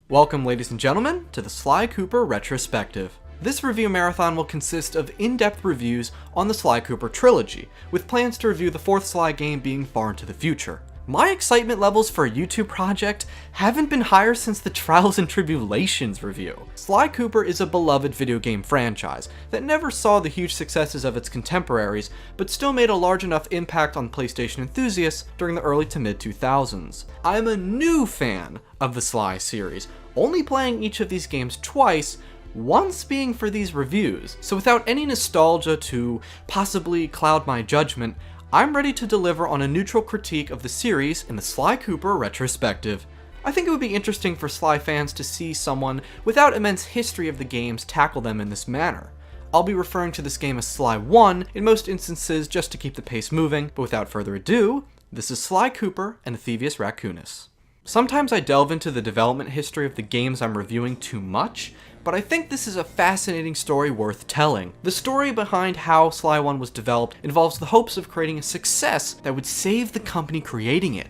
Welcome, ladies and gentlemen, to the Sly Cooper Retrospective. This review marathon will consist of in-depth reviews on the Sly Cooper trilogy, with plans to review the fourth Sly game being far into the future. My excitement levels for a YouTube project haven't been higher since the Trials and Tribulations review. Sly Cooper is a beloved video game franchise that never saw the huge successes of its contemporaries, but still made a large enough impact on PlayStation enthusiasts during the early to mid-2000s. I'm a new fan of the Sly series, only playing each of these games twice, once being for these reviews. So without any nostalgia to possibly cloud my judgment, I'm ready to deliver on a neutral critique of the series in the Sly Cooper Retrospective. I think it would be interesting for Sly fans to see someone without immense history of the games tackle them in this manner. I'll be referring to this game as Sly 1 in most instances just to keep the pace moving, but without further ado, this is Sly Cooper and the Thievius Raccoonus. Sometimes I delve into the development history of the games I'm reviewing too much, but I think this is a fascinating story worth telling. The story behind how Sly 1 was developed involves the hopes of creating a success that would save the company creating it.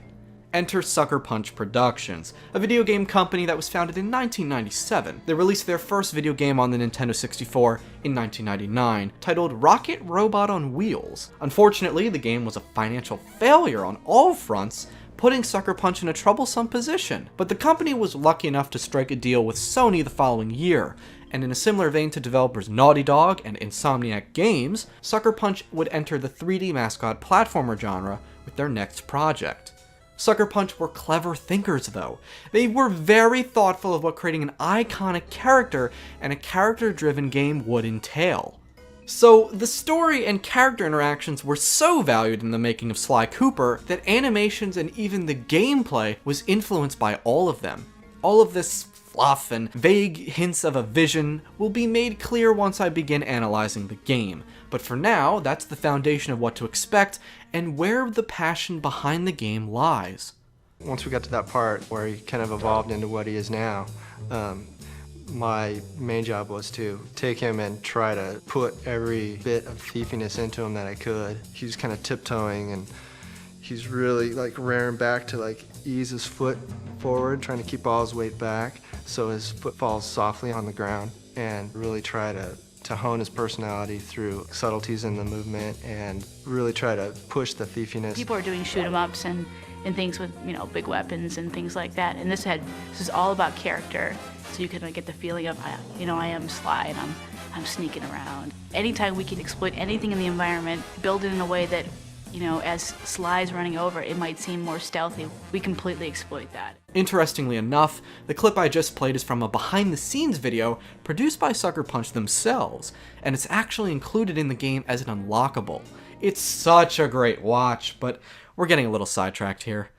Enter Sucker Punch Productions, a video game company that was founded in 1997. They released their first video game on the Nintendo 64 in 1999, titled Rocket Robot on Wheels. Unfortunately, the game was a financial failure on all fronts, putting Sucker Punch in a troublesome position. But the company was lucky enough to strike a deal with Sony the following year, and in a similar vein to developers Naughty Dog and Insomniac Games, Sucker Punch would enter the 3D mascot platformer genre with their next project. Sucker Punch were clever thinkers though. They were very thoughtful of what creating an iconic character and a character-driven game would entail. So, the story and character interactions were so valued in the making of Sly Cooper that animations and even the gameplay was influenced by all of them. All of this fluff and vague hints of a vision will be made clear once I begin analyzing the game, but for now, that's the foundation of what to expect and where the passion behind the game lies. Once we got to that part where he kind of evolved into what he is now, my main job was to take him and try to put every bit of thiefiness into him that I could. He was kind of tiptoeing and he's really like rearing back to like ease his foot forward, trying to keep all his weight back so his foot falls softly on the ground, and really try to hone his personality through subtleties in the movement and really try to push the thiefiness. People are doing shoot 'em ups and things with, big weapons and things like that. And this is all about character. So you can get the feeling of, I am Sly and I'm sneaking around. Anytime we can exploit anything in the environment, build it in a way that, as Sly's running over, it might seem more stealthy. We completely exploit that. Interestingly enough, the clip I just played is from a behind-the-scenes video produced by Sucker Punch themselves, and it's actually included in the game as an unlockable. It's such a great watch, but we're getting a little sidetracked here.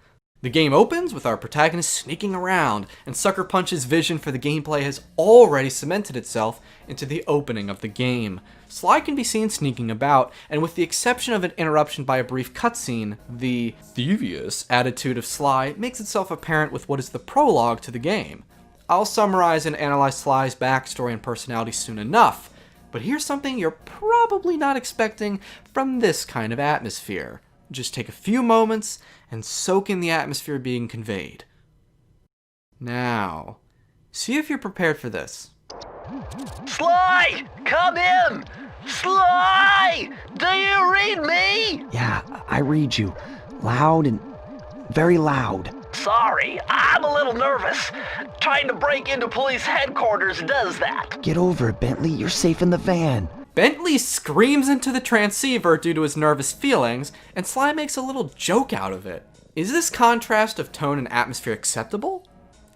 The game opens with our protagonist sneaking around, and Sucker Punch's vision for the gameplay has already cemented itself into the opening of the game. Sly can be seen sneaking about, and with the exception of an interruption by a brief cutscene, the Thievius attitude of Sly makes itself apparent with what is the prologue to the game. I'll summarize and analyze Sly's backstory and personality soon enough, but here's something you're probably not expecting from this kind of atmosphere. Just take a few moments and soak in the atmosphere being conveyed. Now, see if you're prepared for this. Sly! Come in! Sly! Do you read me? Yeah, I read you. Loud and very loud. Sorry, I'm a little nervous. Trying to break into police headquarters does that. Get over it, Bentley. You're safe in the van. Bentley screams into the transceiver due to his nervous feelings, and Sly makes a little joke out of it. Is this contrast of tone and atmosphere acceptable?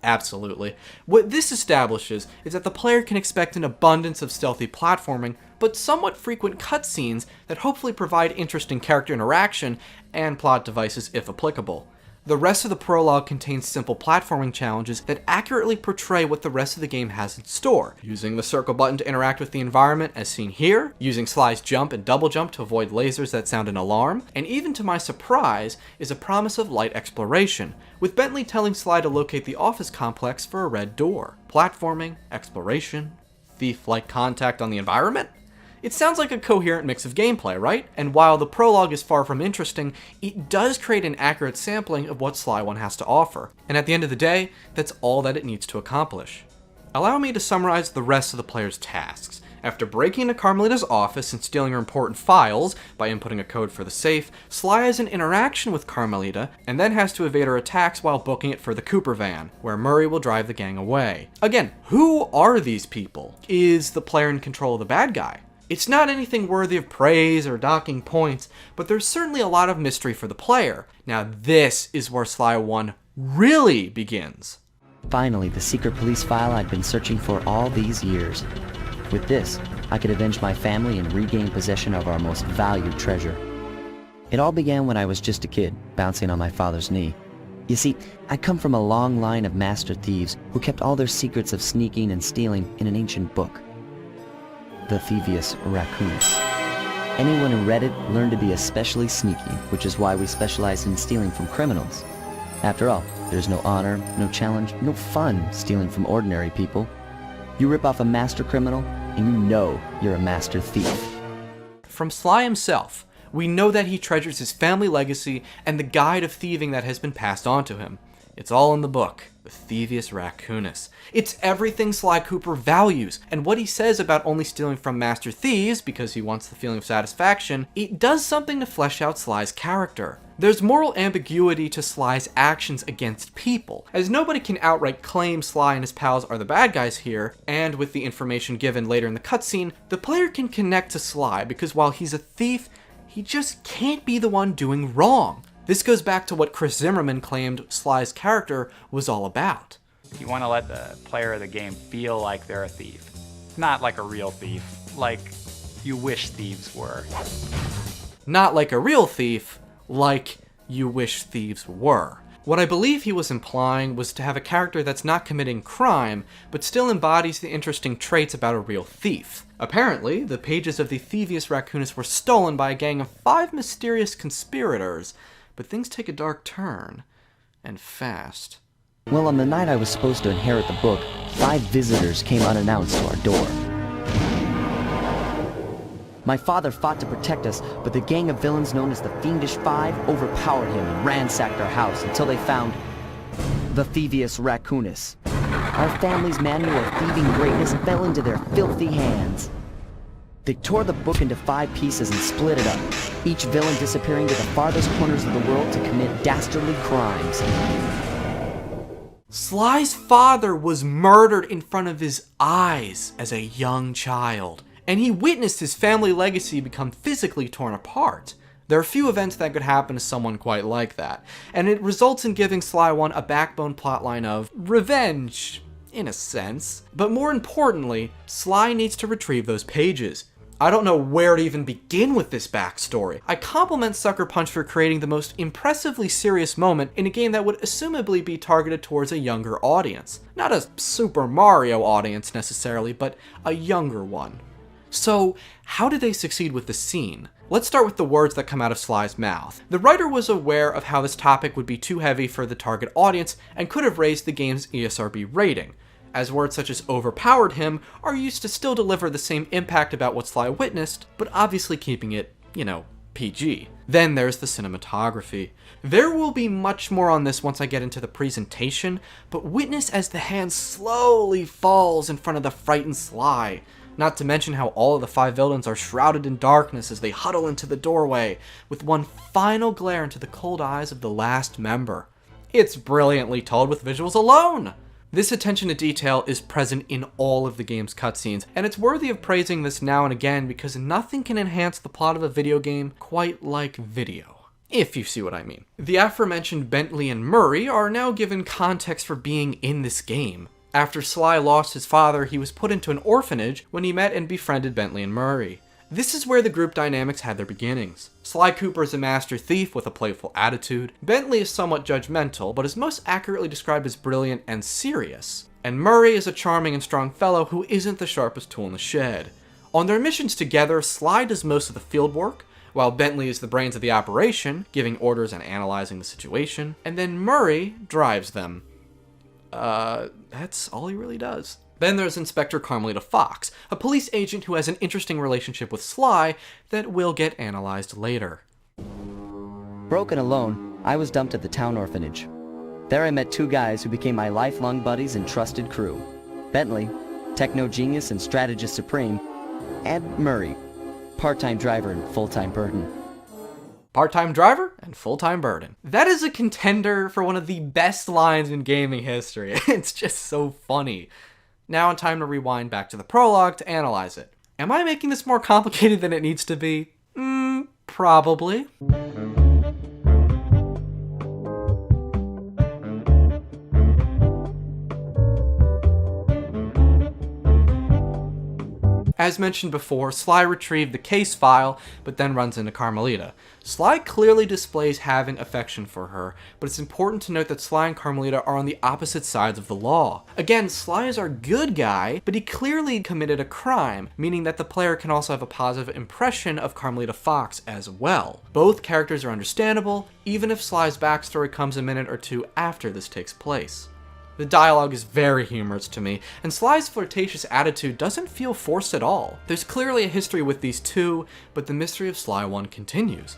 Absolutely. What this establishes is that the player can expect an abundance of stealthy platforming, but somewhat frequent cutscenes that hopefully provide interesting character interaction and plot devices if applicable. The rest of the prologue contains simple platforming challenges that accurately portray what the rest of the game has in store, using the circle button to interact with the environment as seen here, using Sly's jump and double jump to avoid lasers that sound an alarm, and even to my surprise is a promise of light exploration, with Bentley telling Sly to locate the office complex for a red door. Platforming, exploration, thief-like contact on the environment? It sounds like a coherent mix of gameplay, right? And while the prologue is far from interesting, it does create an accurate sampling of what Sly 1 has to offer. And at the end of the day, that's all that it needs to accomplish. Allow me to summarize the rest of the player's tasks. After breaking into Carmelita's office and stealing her important files by inputting a code for the safe, Sly has an interaction with Carmelita and then has to evade her attacks while booking it for the Cooper van, where Murray will drive the gang away. Again, who are these people? Is the player in control of the bad guy? It's not anything worthy of praise or docking points, but there's certainly a lot of mystery for the player. Now this is where Sly 1 really begins. Finally, the secret police file I'd been searching for all these years. With this, I could avenge my family and regain possession of our most valued treasure. It all began when I was just a kid, bouncing on my father's knee. You see, I come from a long line of master thieves who kept all their secrets of sneaking and stealing in an ancient book, the Thievius Raccoonus. Anyone who read it learned to be especially sneaky, which is why we specialize in stealing from criminals. After all, there's no honor, no challenge, no fun stealing from ordinary people. You rip off a master criminal, and you know you're a master thief. From Sly himself, we know that he treasures his family legacy and the guide of thieving that has been passed on to him. It's all in the book, the Thievius Raccoonus. It's everything Sly Cooper values, and what he says about only stealing from master thieves because he wants the feeling of satisfaction, it does something to flesh out Sly's character. There's moral ambiguity to Sly's actions against people, as nobody can outright claim Sly and his pals are the bad guys here, and with the information given later in the cutscene, the player can connect to Sly because while he's a thief, he just can't be the one doing wrong. This goes back to what Chris Zimmerman claimed Sly's character was all about. You want to let the player of the game feel like they're a thief. Not like a real thief, like you wish thieves were. Not like a real thief, like you wish thieves were. What I believe he was implying was to have a character that's not committing crime, but still embodies the interesting traits about a real thief. Apparently, the pages of the Thievius Raccoonus were stolen by a gang of 5 mysterious conspirators, but things take a dark turn, and fast. Well, on the night I was supposed to inherit the book, 5 visitors came unannounced to our door. My father fought to protect us, but the gang of villains known as the Fiendish Five overpowered him and ransacked our house until they found the Thievius Raccoonus. Our family's manual of thieving greatness fell into their filthy hands. They tore the book into 5 pieces and split it up, each villain disappearing to the farthest corners of the world to commit dastardly crimes. Sly's father was murdered in front of his eyes as a young child, and he witnessed his family legacy become physically torn apart. There are few events that could happen to someone quite like that, and it results in giving Sly 1 a backbone plotline of revenge, in a sense. But more importantly, Sly needs to retrieve those pages. I don't know where to even begin with this backstory. I compliment Sucker Punch for creating the most impressively serious moment in a game that would assumably be targeted towards a younger audience. Not a Super Mario audience necessarily, but a younger one. So, how did they succeed with the scene? Let's start with the words that come out of Sly's mouth. The writer was aware of how this topic would be too heavy for the target audience and could have raised the game's ESRB rating, as words such as overpowered him are used to still deliver the same impact about what Sly witnessed, but obviously keeping it, PG. Then there's the cinematography. There will be much more on this once I get into the presentation, but witness as the hand slowly falls in front of the frightened Sly. Not to mention how all of the 5 villains are shrouded in darkness as they huddle into the doorway, with one final glare into the cold eyes of the last member. It's brilliantly told with visuals alone! This attention to detail is present in all of the game's cutscenes, and it's worthy of praising this now and again because nothing can enhance the plot of a video game quite like video, if you see what I mean. The aforementioned Bentley and Murray are now given context for being in this game. After Sly lost his father, he was put into an orphanage when he met and befriended Bentley and Murray. This is where the group dynamics had their beginnings. Sly Cooper is a master thief with a playful attitude. Bentley is somewhat judgmental, but is most accurately described as brilliant and serious. And Murray is a charming and strong fellow who isn't the sharpest tool in the shed. On their missions together, Sly does most of the field work, while Bentley is the brains of the operation, giving orders and analyzing the situation, and then Murray drives them. That's all he really does. Then there's Inspector Carmelita Fox, a police agent who has an interesting relationship with Sly that will get analyzed later. Broken alone, I was dumped at the town orphanage. There I met two guys who became my lifelong buddies and trusted crew. Bentley, techno genius and strategist supreme, and Murray, part-time driver and full-time burden. Part-time driver and full-time burden. That is a contender for one of the best lines in gaming history. It's just so funny. Now it's time to rewind back to the prologue to analyze it. Am I making this more complicated than it needs to be? Probably. As mentioned before, Sly retrieved the case file, but then runs into Carmelita. Sly clearly displays having affection for her, but it's important to note that Sly and Carmelita are on the opposite sides of the law. Again, Sly is our good guy, but he clearly committed a crime, meaning that the player can also have a positive impression of Carmelita Fox as well. Both characters are understandable, even if Sly's backstory comes a minute or two after this takes place. The dialogue is very humorous to me, and Sly's flirtatious attitude doesn't feel forced at all. There's clearly a history with these two, but the mystery of Sly 1 continues.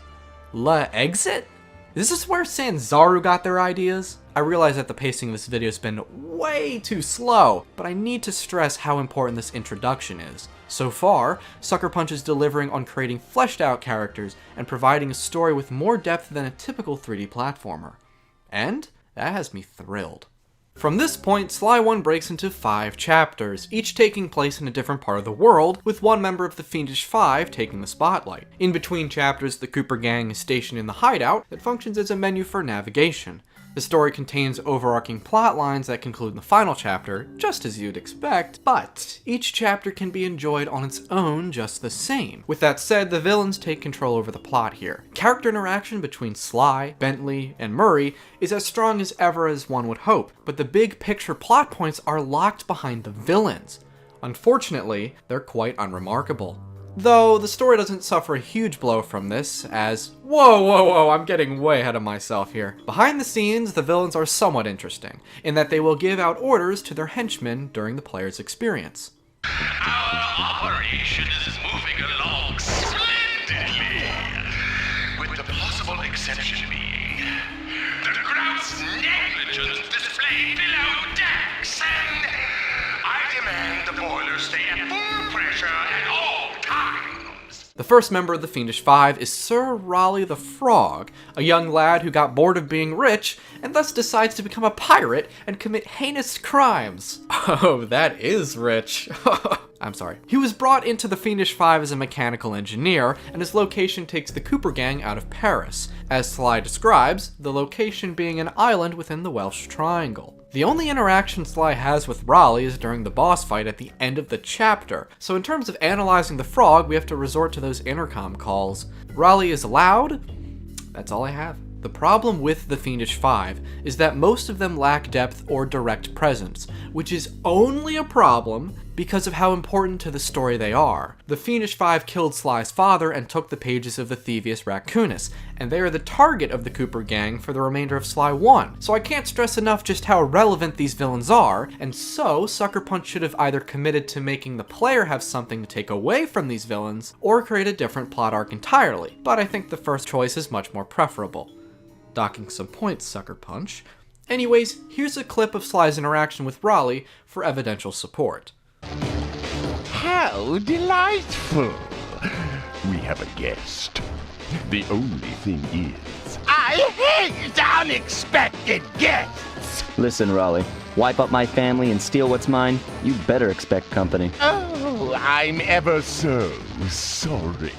La Exit? Is this where Sanzaru got their ideas? I realize that the pacing of this video has been way too slow, but I need to stress how important this introduction is. So far, Sucker Punch is delivering on creating fleshed out characters and providing a story with more depth than a typical 3D platformer. And that has me thrilled. From this point, Sly 1 breaks into 5 chapters, each taking place in a different part of the world, with one member of the Fiendish Five taking the spotlight. In between chapters, the Cooper Gang is stationed in the hideout that functions as a menu for navigation. The story contains overarching plot lines that conclude in the final chapter, just as you'd expect, but each chapter can be enjoyed on its own just the same. With that said, the villains take control over the plot here. Character interaction between Sly, Bentley, and Murray is as strong as ever as one would hope, but the big picture plot points are locked behind the villains. Unfortunately, they're quite unremarkable. Though the story doesn't suffer a huge blow from this, as whoa, I'm getting way ahead of myself here. Behind the scenes, the villains are somewhat interesting, in that they will give out orders to their henchmen during the player's experience. Our operation is moving along splendidly, with the possible exception being the gross negligence displayed below decks, and I demand the boilers stay at full pressure at all times. The first member of the Fiendish Five is Sir Raleigh the Frog, a young lad who got bored of being rich and thus decides to become a pirate and commit heinous crimes. Oh, that is rich. I'm sorry. He was brought into the Fiendish Five as a mechanical engineer, and his location takes the Cooper Gang out of Paris, as Sly describes, the location being an island within the Welsh Triangle. The only interaction Sly has with Raleigh is during the boss fight at the end of the chapter, so in terms of analyzing the frog, we have to resort to those intercom calls. Raleigh is loud? That's all I have. The problem with the Fiendish Five is that most of them lack depth or direct presence, which is only a problem because of how important to the story they are. The Fiendish Five killed Sly's father and took the pages of the Thievius Raccoonus, and they are the target of the Cooper Gang for the remainder of Sly 1. So I can't stress enough just how relevant these villains are, and so Sucker Punch should have either committed to making the player have something to take away from these villains, or create a different plot arc entirely, but I think the first choice is much more preferable. Docking some points, Sucker Punch. Anyways, here's a clip of Sly's interaction with Raleigh for evidential support. How delightful! We have a guest. The only thing is, I hate unexpected guests! Listen, Raleigh, wipe up my family and steal what's mine? You better expect company. Oh, I'm ever so sorry.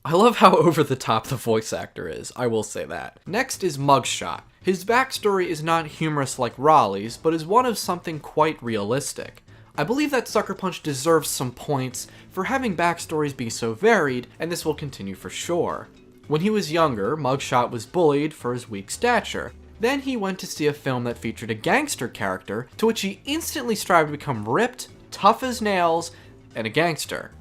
I love how over the top the voice actor is, I will say that. Next is Mugshot. His backstory is not humorous like Raleigh's, but is one of something quite realistic. I believe that Sucker Punch deserves some points for having backstories be so varied, and this will continue for sure. When he was younger, Mugshot was bullied for his weak stature. Then he went to see a film that featured a gangster character, to which he instantly strived to become ripped, tough as nails, and a gangster.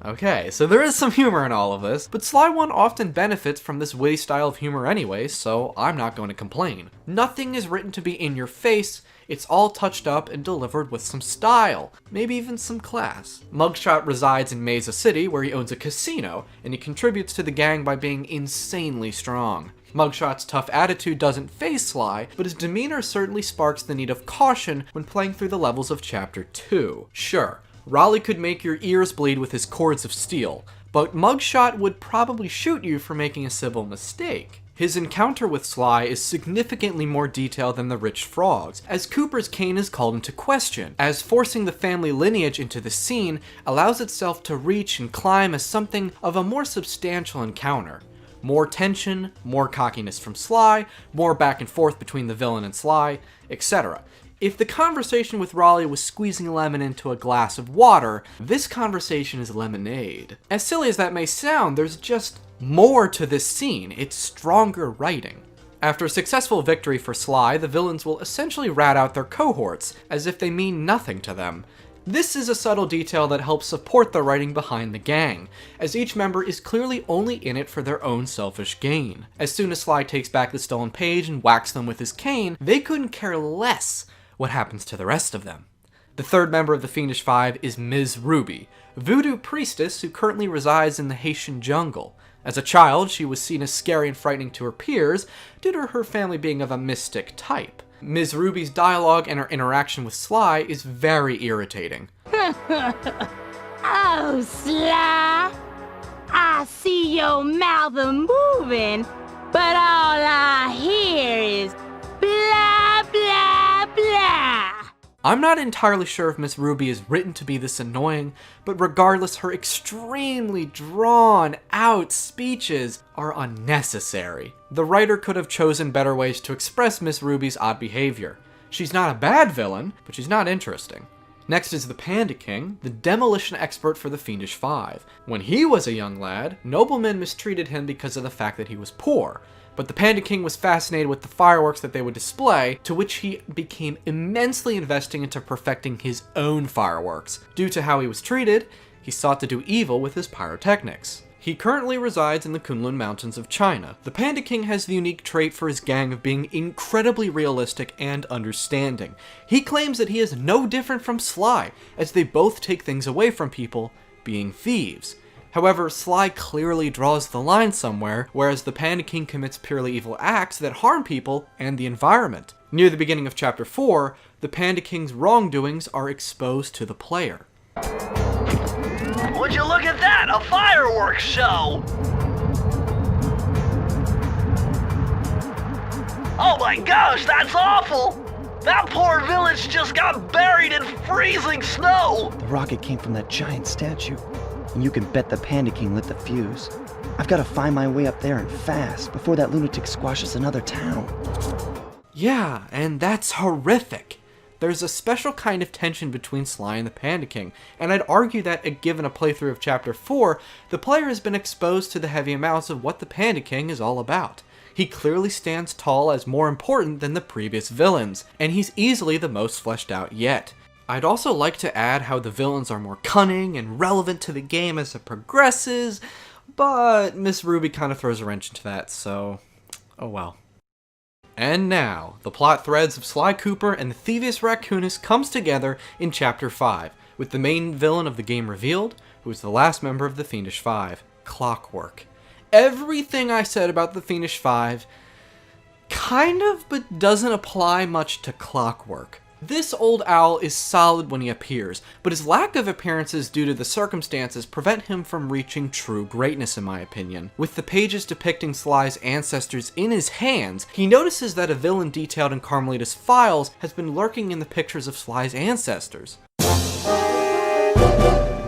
Okay, so there is some humor in all of this, but Sly 1 often benefits from this witty style of humor anyway, so I'm not going to complain. Nothing is written to be in your face, It's all touched up and delivered with some style, maybe even some class. Mugshot resides in Mesa City, where he owns a casino, and he contributes to the gang by being insanely strong. Mugshot's tough attitude doesn't faze Sly, but his demeanor certainly sparks the need of caution when playing through the levels of Chapter 2. Sure, Raleigh could make your ears bleed with his cords of steel, but Mugshot would probably shoot you for making a civil mistake. His encounter with Sly is significantly more detailed than the Rich Frog's, as Cooper's cane is called into question, as forcing the family lineage into the scene allows itself to reach and climb as something of a more substantial encounter. More tension, more cockiness from Sly, more back and forth between the villain and Sly, etc. If the conversation with Raleigh was squeezing a lemon into a glass of water, this conversation is lemonade. As silly as that may sound, there's just more to this scene. It's stronger writing. After a successful victory for Sly, the villains will essentially rat out their cohorts, as if they mean nothing to them. This is a subtle detail that helps support the writing behind the gang, as each member is clearly only in it for their own selfish gain. As soon as Sly takes back the stolen page and whacks them with his cane, they couldn't care less what happens to the rest of them. The third member of the Fiendish Five is Ms. Ruby, a voodoo priestess who currently resides in the Haitian jungle. As a child, she was seen as scary and frightening to her peers due to her family being of a mystic type. Ms. Ruby's dialogue and her interaction with Sly is very irritating. Oh, Sly, I see your mouth moving, but all I hear is blah, blah, blah. I'm not entirely sure if Miss Ruby is written to be this annoying, but regardless, her extremely drawn-out speeches are unnecessary. The writer could have chosen better ways to express Miss Ruby's odd behavior. She's not a bad villain, but she's not interesting. Next is the Panda King, the demolition expert for the Fiendish Five. When he was a young lad, noblemen mistreated him because of the fact that he was poor. But the Panda King was fascinated with the fireworks that they would display, to which he became immensely investing into perfecting his own fireworks. Due to how he was treated, he sought to do evil with his pyrotechnics. He currently resides in the Kunlun Mountains of China. The Panda King has the unique trait for his gang of being incredibly realistic and understanding. He claims that he is no different from Sly, as they both take things away from people, being thieves. However, Sly clearly draws the line somewhere, whereas the Panda King commits purely evil acts that harm people and the environment. Near the beginning of Chapter 4, the Panda King's wrongdoings are exposed to the player. Would you look at that? A fireworks show! Oh my gosh, that's awful! That poor village just got buried in freezing snow! The rocket came from that giant statue. And you can bet the Panda King lit the fuse. I've got to find my way up there and fast before that lunatic squashes another town. Yeah, and that's horrific. There's a special kind of tension between Sly and the Panda King, and I'd argue that given a playthrough of Chapter 4, the player has been exposed to the heavy amounts of what the Panda King is all about. He clearly stands tall as more important than the previous villains, and he's easily the most fleshed out yet. I'd also like to add how the villains are more cunning and relevant to the game as it progresses, but Miss Ruby kind of throws a wrench into that, so oh well. And now, the plot threads of Sly Cooper and the Thievius Raccoonus comes together in Chapter 5, with the main villain of the game revealed, who is the last member of the Fiendish Five, Clockwork. Everything I said about the Fiendish Five kind of, but doesn't apply much to Clockwork. This old owl is solid when he appears, but his lack of appearances due to the circumstances prevent him from reaching true greatness in my opinion. With the pages depicting Sly's ancestors in his hands, he notices that a villain detailed in Carmelita's files has been lurking in the pictures of Sly's ancestors.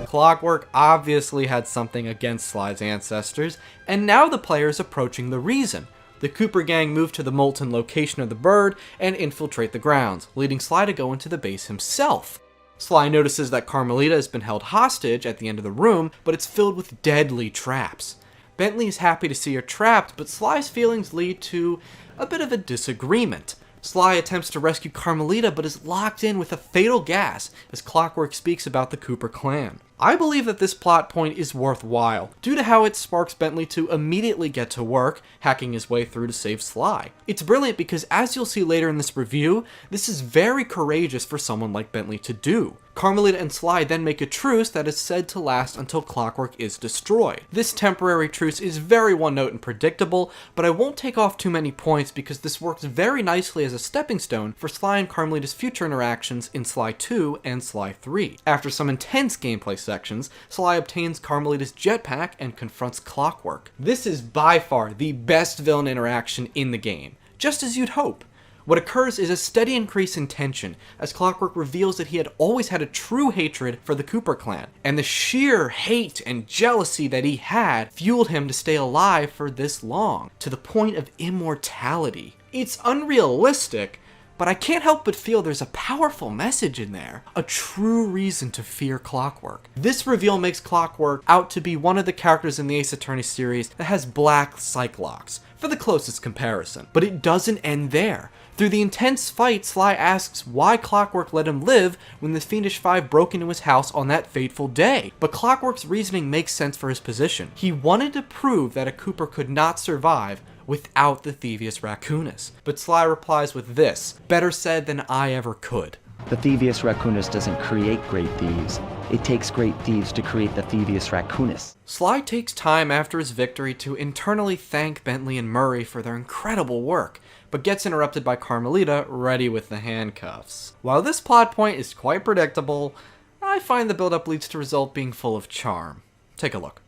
Clockwork obviously had something against Sly's ancestors, and now the player is approaching the reason. The Cooper gang move to the molten location of the bird and infiltrate the grounds, leading Sly to go into the base himself. Sly notices that Carmelita has been held hostage at the end of the room, but it's filled with deadly traps. Bentley is happy to see her trapped, but Sly's feelings lead to a bit of a disagreement. Sly attempts to rescue Carmelita, but is locked in with a fatal gas as Clockwork speaks about the Cooper clan. I believe that this plot point is worthwhile, due to how it sparks Bentley to immediately get to work, hacking his way through to save Sly. It's brilliant because, as you'll see later in this review, this is very courageous for someone like Bentley to do. Carmelita and Sly then make a truce that is said to last until Clockwork is destroyed. This temporary truce is very one-note and predictable, but I won't take off too many points because this works very nicely as a stepping stone for Sly and Carmelita's future interactions in Sly 2 and Sly 3. After some intense gameplay sections, Sly obtains Carmelita's jetpack and confronts Clockwork. This is by far the best villain interaction in the game, just as you'd hope. What occurs is a steady increase in tension as Clockwork reveals that he had always had a true hatred for the Cooper clan, and the sheer hate and jealousy that he had fueled him to stay alive for this long, to the point of immortality. It's unrealistic, but I can't help but feel there's a powerful message in there, a true reason to fear Clockwork. This reveal makes Clockwork out to be one of the characters in the Ace Attorney series that has black psych locks, for the closest comparison. But it doesn't end there. Through the intense fight, Sly asks why Clockwork let him live when the Fiendish Five broke into his house on that fateful day. But Clockwork's reasoning makes sense for his position. He wanted to prove that a Cooper could not survive without the Thievius Raccoonus. But Sly replies with this: better said than I ever could. The Thievius Raccoonus doesn't create great thieves. It takes great thieves to create the Thievius Raccoonus. Sly takes time after his victory to internally thank Bentley and Murray for their incredible work, but gets interrupted by Carmelita, ready with the handcuffs. While this plot point is quite predictable, I find the build-up leads to result being full of charm. Take a look.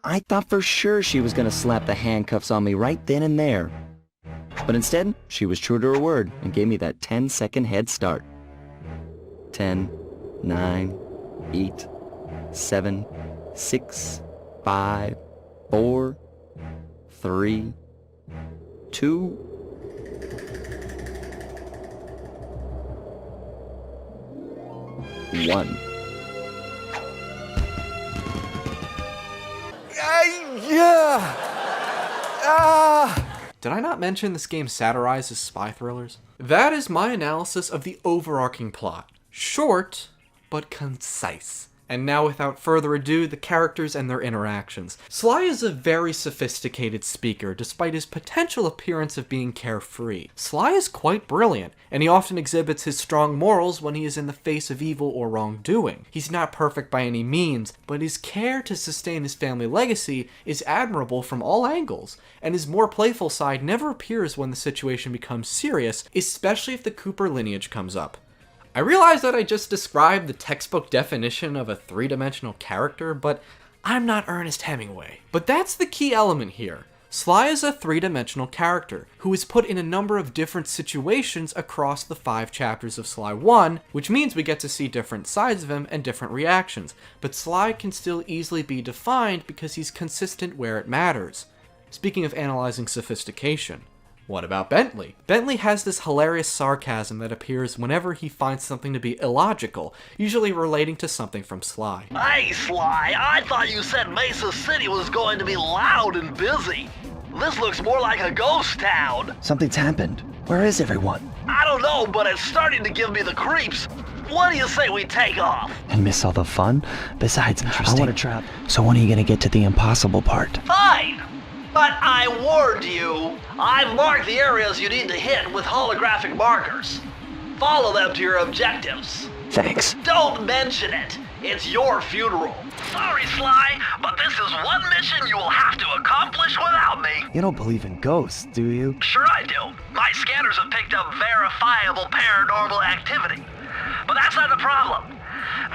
I thought for sure she was gonna slap the handcuffs on me right then and there. But instead, she was true to her word and gave me that 10-second head start. 10, 9, 8, 7, 6, 5, 4, 3, 2, 1. Did I not mention this game satirizes spy thrillers? That is my analysis of the overarching plot. Short, but concise. And now, without further ado, the characters and their interactions. Sly is a very sophisticated speaker, despite his potential appearance of being carefree. Sly is quite brilliant, and he often exhibits his strong morals when he is in the face of evil or wrongdoing. He's not perfect by any means, but his care to sustain his family legacy is admirable from all angles, and his more playful side never appears when the situation becomes serious, especially if the Cooper lineage comes up. I realize that I just described the textbook definition of a three-dimensional character, but I'm not Ernest Hemingway. But that's the key element here. Sly is a three-dimensional character who is put in a number of different situations across the 5 chapters of Sly 1, which means we get to see different sides of him and different reactions, but Sly can still easily be defined because he's consistent where it matters. Speaking of analyzing sophistication, what about Bentley? Bentley has this hilarious sarcasm that appears whenever he finds something to be illogical, usually relating to something from Sly. Hey, Sly, I thought you said Mesa City was going to be loud and busy. This looks more like a ghost town. Something's happened. Where is everyone? I don't know, but it's starting to give me the creeps. What do you say we take off? And miss all the fun? Besides, I want to trap. So when are you gonna get to the impossible part? Fine. But I warned you. I've marked the areas you need to hit with holographic markers. Follow them to your objectives. Thanks. Don't mention it. It's your funeral. Sorry, Sly, but this is one mission you will have to accomplish without me. You don't believe in ghosts, do you? Sure I do. My scanners have picked up verifiable paranormal activity. But that's not the problem.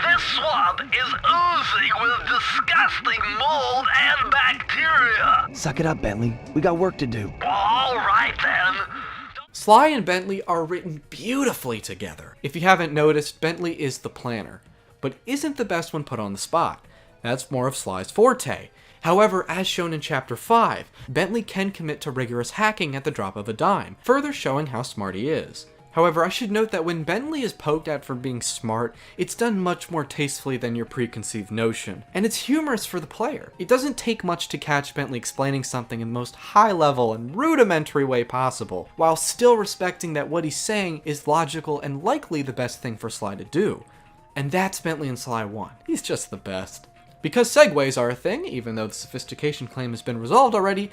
This swamp is oozing with disgusting mold and bacteria. Suck it up, Bentley. We got work to do. All right, then. Sly and Bentley are written beautifully together. If you haven't noticed, Bentley is the planner, but isn't the best when put on the spot. That's more of Sly's forte. However, as shown in Chapter 5, Bentley can commit to rigorous hacking at the drop of a dime, further showing how smart he is. However, I should note that when Bentley is poked at for being smart, it's done much more tastefully than your preconceived notion, and it's humorous for the player. It doesn't take much to catch Bentley explaining something in the most high-level and rudimentary way possible, while still respecting that what he's saying is logical and likely the best thing for Sly to do. And that's Bentley in Sly 1. He's just the best. Because segues are a thing, even though the sophistication claim has been resolved already,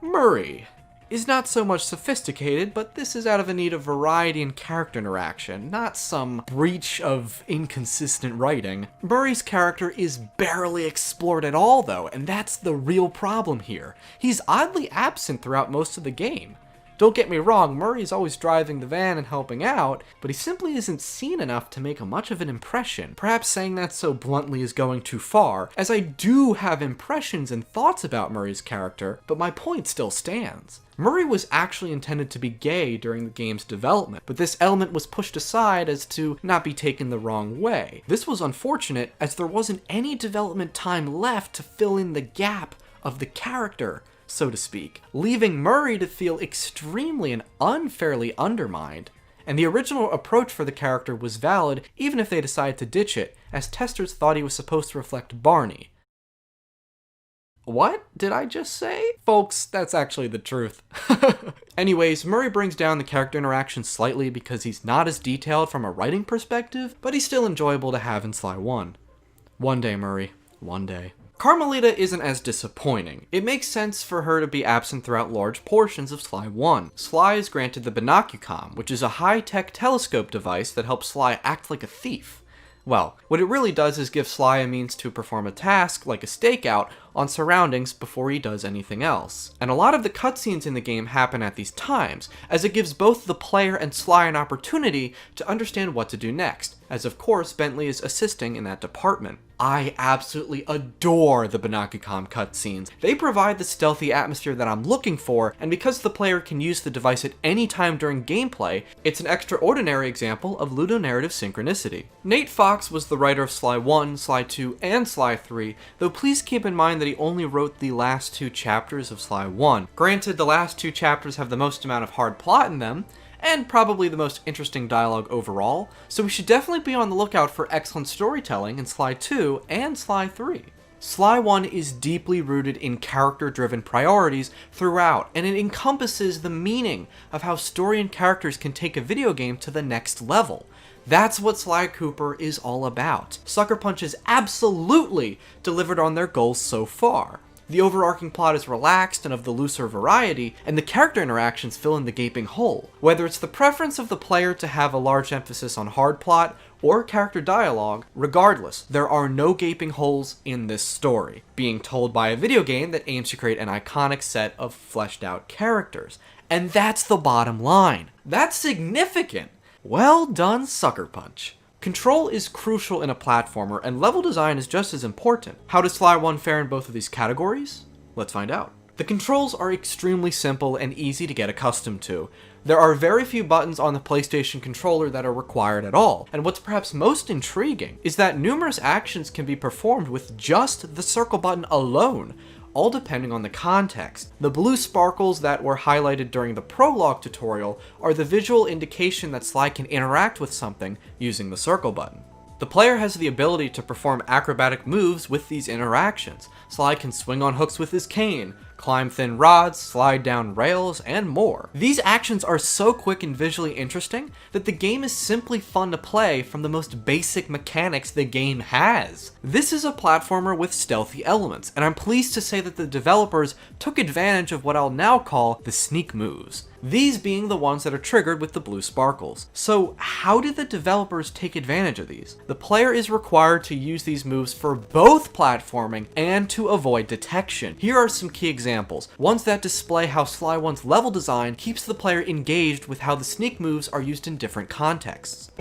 Murray is not so much sophisticated, but this is out of a need of variety and character interaction, not some breach of inconsistent writing. Murray's character is barely explored at all, though, and that's the real problem here. He's oddly absent throughout most of the game. Don't get me wrong, Murray's always driving the van and helping out, but he simply isn't seen enough to make much of an impression. Perhaps saying that so bluntly is going too far, as I do have impressions and thoughts about Murray's character, but my point still stands. Murray was actually intended to be gay during the game's development, but this element was pushed aside as to not be taken the wrong way. This was unfortunate, as there wasn't any development time left to fill in the gap of the character, so to speak, leaving Murray to feel extremely and unfairly undermined. And the original approach for the character was valid even if they decided to ditch it, as testers thought he was supposed to reflect Barney. What did I just say? Folks, that's actually the truth. Anyways, Murray brings down the character interaction slightly because he's not as detailed from a writing perspective, but he's still enjoyable to have in Sly 1. One day, Murray. One day. Carmelita isn't as disappointing. It makes sense for her to be absent throughout large portions of Sly 1. Sly is granted the Binocucom, which is a high-tech telescope device that helps Sly act like a thief. Well, what it really does is give Sly a means to perform a task, like a stakeout, on surroundings before he does anything else. And a lot of the cutscenes in the game happen at these times, as it gives both the player and Sly an opportunity to understand what to do next, as of course Bentley is assisting in that department. I absolutely adore the Binocucom cutscenes. They provide the stealthy atmosphere that I'm looking for, and because the player can use the device at any time during gameplay, it's an extraordinary example of ludonarrative synchronicity. Nate Fox was the writer of Sly 1, Sly 2, and Sly 3, though please keep in mind that he only wrote the last 2 chapters of Sly 1. Granted, the last 2 chapters have the most amount of hard plot in them, and probably the most interesting dialogue overall, so we should definitely be on the lookout for excellent storytelling in Sly 2 and Sly 3. Sly 1 is deeply rooted in character-driven priorities throughout, and it encompasses the meaning of how story and characters can take a video game to the next level. That's what Sly Cooper is all about. Sucker Punch has absolutely delivered on their goals so far. The overarching plot is relaxed and of the looser variety, and the character interactions fill in the gaping hole. Whether it's the preference of the player to have a large emphasis on hard plot or character dialogue, regardless, there are no gaping holes in this story, being told by a video game that aims to create an iconic set of fleshed out characters. And that's the bottom line. That's significant. Well done, Sucker Punch. Control is crucial in a platformer, and level design is just as important. How does Sly 1 fare in both of these categories? Let's find out. The controls are extremely simple and easy to get accustomed to. There are very few buttons on the PlayStation controller that are required at all, and what's perhaps most intriguing is that numerous actions can be performed with just the circle button alone, all depending on the context. The blue sparkles that were highlighted during the prologue tutorial are the visual indication that Sly can interact with something using the circle button. The player has the ability to perform acrobatic moves with these interactions. Sly can swing on hooks with his cane, climb thin rods, slide down rails, and more. These actions are so quick and visually interesting that the game is simply fun to play from the most basic mechanics the game has. This is a platformer with stealthy elements, and I'm pleased to say that the developers took advantage of what I'll now call the sneak moves. These being the ones that are triggered with the blue sparkles. So how did the developers take advantage of these? The player is required to use these moves for both platforming and to avoid detection. Here are some key examples, ones that display how Sly 1's level design keeps the player engaged with how the sneak moves are used in different contexts.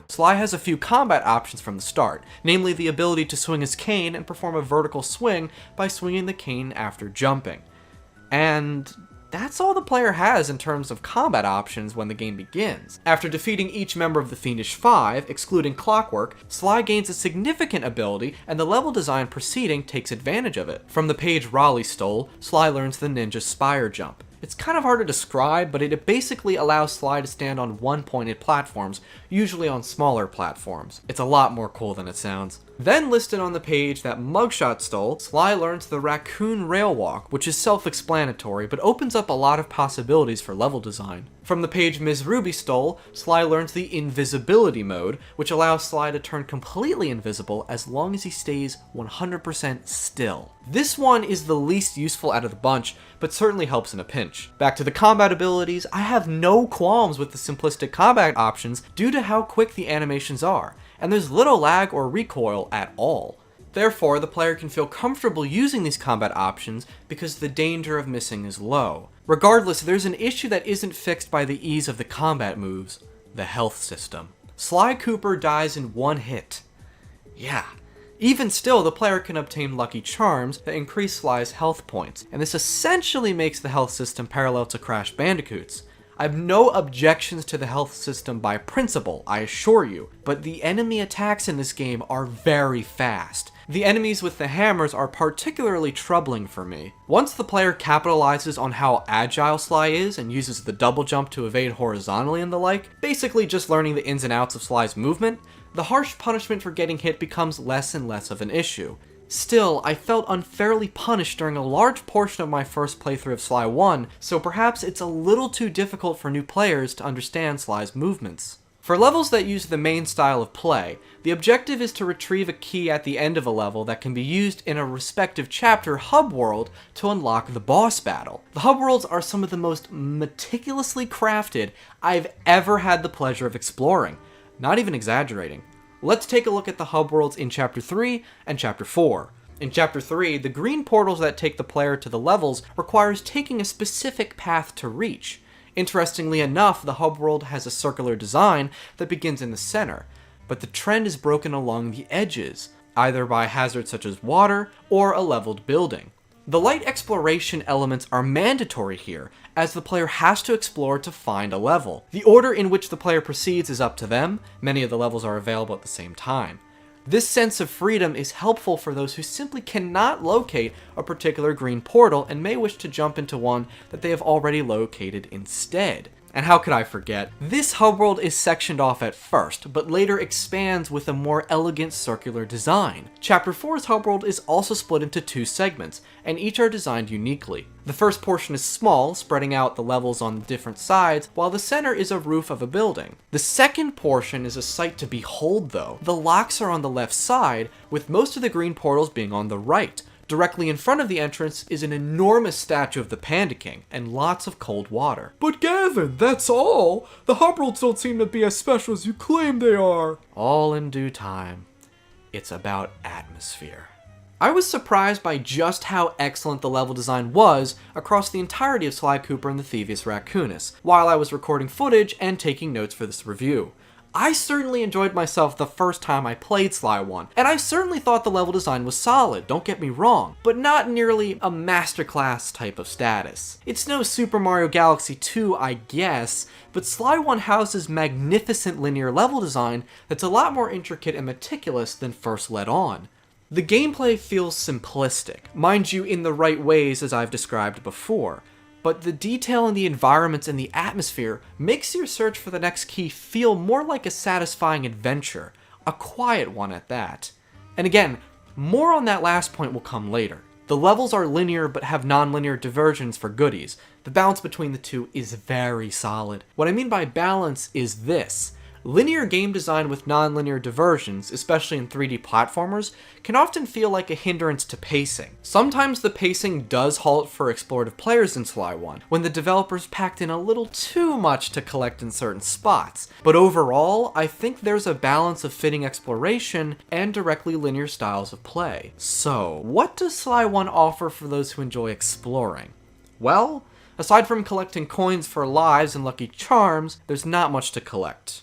Sly has a few combat options from the start, namely the ability to swing his cane and perform a vertical swing by swinging the cane after jumping. And that's all the player has in terms of combat options when the game begins. After defeating each member of the Fiendish Five, excluding Clockwork, Sly gains a significant ability, and the level design preceding takes advantage of it. From the page Raleigh stole, Sly learns the Ninja Spire Jump. It's kind of hard to describe, but it basically allows Sly to stand on one-pointed platforms, usually on smaller platforms. It's a lot more cool than it sounds. Then listed on the page that Mugshot stole, Sly learns the Raccoon Rail Walk, which is self-explanatory, but opens up a lot of possibilities for level design. From the page Ms. Ruby stole, Sly learns the Invisibility Mode, which allows Sly to turn completely invisible as long as he stays 100% still. This one is the least useful out of the bunch, but certainly helps in a pinch. Back to the combat abilities, I have no qualms with the simplistic combat options due to how quick the animations are, and there's little lag or recoil at all. Therefore, the player can feel comfortable using these combat options because the danger of missing is low. Regardless, there's an issue that isn't fixed by the ease of the combat moves: the health system. Sly Cooper dies in one hit. Yeah. Even still, the player can obtain lucky charms that increase Sly's health points, and this essentially makes the health system parallel to Crash Bandicoot's. I have no objections to the health system by principle, I assure you, but the enemy attacks in this game are very fast. The enemies with the hammers are particularly troubling for me. Once the player capitalizes on how agile Sly is and uses the double jump to evade horizontally and the like, basically just learning the ins and outs of Sly's movement, the harsh punishment for getting hit becomes less and less of an issue. Still, I felt unfairly punished during a large portion of my first playthrough of Sly 1, so perhaps it's a little too difficult for new players to understand Sly's movements. For levels that use the main style of play, the objective is to retrieve a key at the end of a level that can be used in a respective chapter hub world to unlock the boss battle. The hub worlds are some of the most meticulously crafted I've ever had the pleasure of exploring. Not even exaggerating. Let's take a look at the hub worlds in Chapter 3 and Chapter 4. In Chapter 3, the green portals that take the player to the levels requires taking a specific path to reach. Interestingly enough, the hub world has a circular design that begins in the center, but the trend is broken along the edges, either by hazards such as water or a leveled building. The light exploration elements are mandatory here, as the player has to explore to find a level. The order in which the player proceeds is up to them. Many of the levels are available at the same time. This sense of freedom is helpful for those who simply cannot locate a particular green portal and may wish to jump into one that they have already located instead. And how could I forget? This hub world is sectioned off at first, but later expands with a more elegant circular design. Chapter 4's hub world is also split into two segments, and each are designed uniquely. The first portion is small, spreading out the levels on different sides, while the center is a roof of a building. The second portion is a sight to behold though. The locks are on the left side, with most of the green portals being on the right. Directly in front of the entrance is an enormous statue of the Panda King, and lots of cold water. But Gavin, that's all! The hub worlds don't seem to be as special as you claim they are! All in due time. It's about atmosphere. I was surprised by just how excellent the level design was across the entirety of Sly Cooper and the Thievius Raccoonus, while I was recording footage and taking notes for this review. I certainly enjoyed myself the first time I played Sly 1, and I certainly thought the level design was solid, don't get me wrong, but not nearly a masterclass type of status. It's no Super Mario Galaxy 2, I guess, but Sly 1 houses magnificent linear level design that's a lot more intricate and meticulous than first let on. The gameplay feels simplistic, mind you in the right ways as I've described before, but the detail in the environments and the atmosphere makes your search for the next key feel more like a satisfying adventure, a quiet one at that. And again, more on that last point will come later. The levels are linear but have non-linear diversions for goodies. The balance between the two is very solid. What I mean by balance is this. Linear game design with non-linear diversions, especially in 3D platformers, can often feel like a hindrance to pacing. Sometimes the pacing does halt for explorative players in Sly 1, when the developers packed in a little too much to collect in certain spots. But overall, I think there's a balance of fitting exploration and directly linear styles of play. So, what does Sly 1 offer for those who enjoy exploring? Well, aside from collecting coins for lives and lucky charms, there's not much to collect.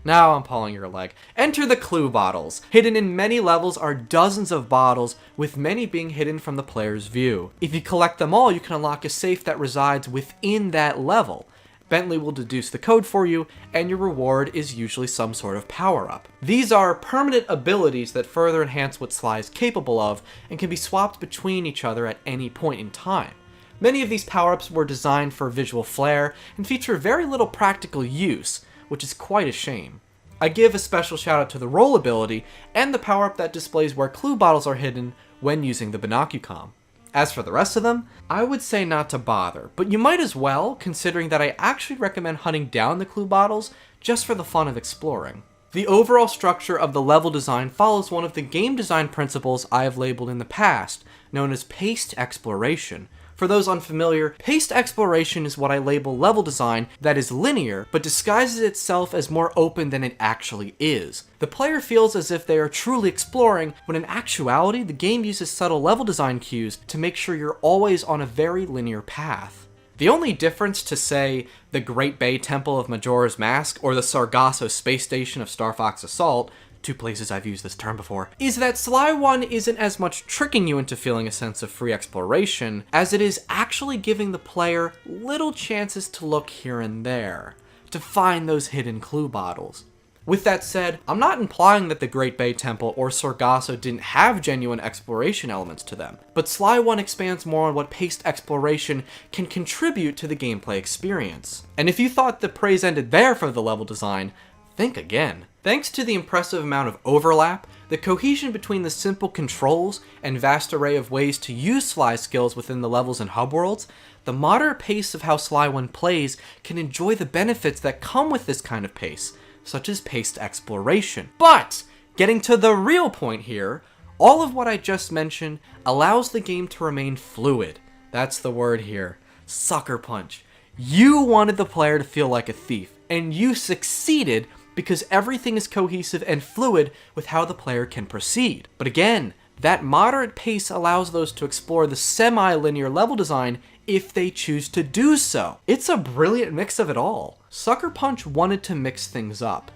Now I'm pulling your leg. Enter the clue bottles. Hidden in many levels are dozens of bottles, with many being hidden from the player's view. If you collect them all, you can unlock a safe that resides within that level. Bentley will deduce the code for you, and your reward is usually some sort of power-up. These are permanent abilities that further enhance what Sly is capable of, and can be swapped between each other at any point in time. Many of these power-ups were designed for visual flair, and feature very little practical use, which is quite a shame. I give a special shout out to the roll ability, and the power-up that displays where clue bottles are hidden when using the Binocucom. As for the rest of them, I would say not to bother, but you might as well, considering that I actually recommend hunting down the clue bottles just for the fun of exploring. The overall structure of the level design follows one of the game design principles I have labeled in the past, known as paced exploration. For those unfamiliar, paced exploration is what I label level design that is linear, but disguises itself as more open than it actually is. The player feels as if they are truly exploring, when in actuality, the game uses subtle level design cues to make sure you're always on a very linear path. The only difference to, say, the Great Bay Temple of Majora's Mask or the Sargasso Space Station of Star Fox Assault, two places I've used this term before, is that Sly 1 isn't as much tricking you into feeling a sense of free exploration as it is actually giving the player little chances to look here and there, to find those hidden clue bottles. With that said, I'm not implying that the Great Bay Temple or Sargasso didn't have genuine exploration elements to them, but Sly 1 expands more on what paced exploration can contribute to the gameplay experience. And if you thought the praise ended there for the level design, think again. Thanks to the impressive amount of overlap, the cohesion between the simple controls and vast array of ways to use Sly's skills within the levels and hub worlds, the moderate pace of how Sly 1 plays can enjoy the benefits that come with this kind of pace, such as paced exploration. But, getting to the real point here, all of what I just mentioned allows the game to remain fluid. That's the word here. Sucker punch. You wanted the player to feel like a thief, and you succeeded because everything is cohesive and fluid with how the player can proceed. But again, that moderate pace allows those to explore the semi-linear level design if they choose to do so. It's a brilliant mix of it all. Sucker Punch wanted to mix things up,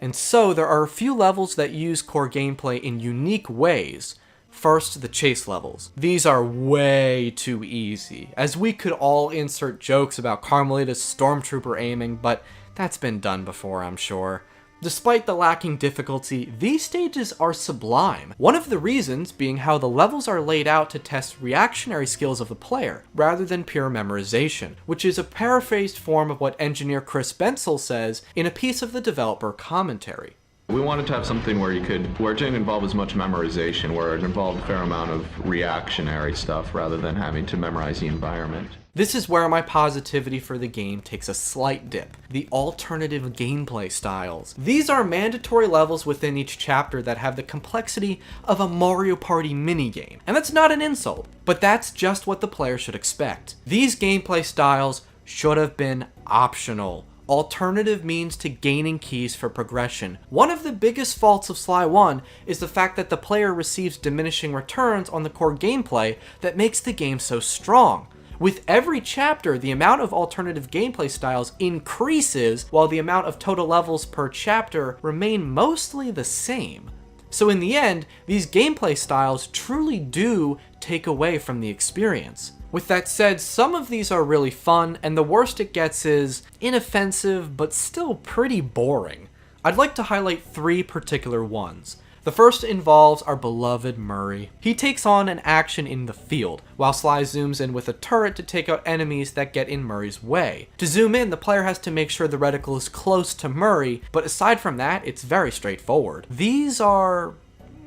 and so there are a few levels that use core gameplay in unique ways. First, the chase levels. These are way too easy, as we could all insert jokes about Carmelita's stormtrooper aiming, but that's been done before, I'm sure. Despite the lacking difficulty, these stages are sublime. One of the reasons being how the levels are laid out to test reactionary skills of the player, rather than pure memorization, which is a paraphrased form of what engineer Chris Bensel says in a piece of the developer commentary. We wanted to have something where it didn't involve as much memorization, where it involved a fair amount of reactionary stuff rather than having to memorize the environment. This is where my positivity for the game takes a slight dip. The alternative gameplay styles. These are mandatory levels within each chapter that have the complexity of a Mario Party minigame. And that's not an insult, but that's just what the player should expect. These gameplay styles should have been optional. Alternative means to gaining keys for progression. One of the biggest faults of Sly 1 is the fact that the player receives diminishing returns on the core gameplay that makes the game so strong. With every chapter, the amount of alternative gameplay styles increases, while the amount of total levels per chapter remain mostly the same. So in the end, these gameplay styles truly do take away from the experience. With that said, some of these are really fun, and the worst it gets is inoffensive, but still pretty boring. I'd like to highlight three particular ones. The first involves our beloved Murray. He takes on an action in the field, while Sly zooms in with a turret to take out enemies that get in Murray's way. To zoom in, the player has to make sure the reticle is close to Murray, but aside from that, it's very straightforward. These are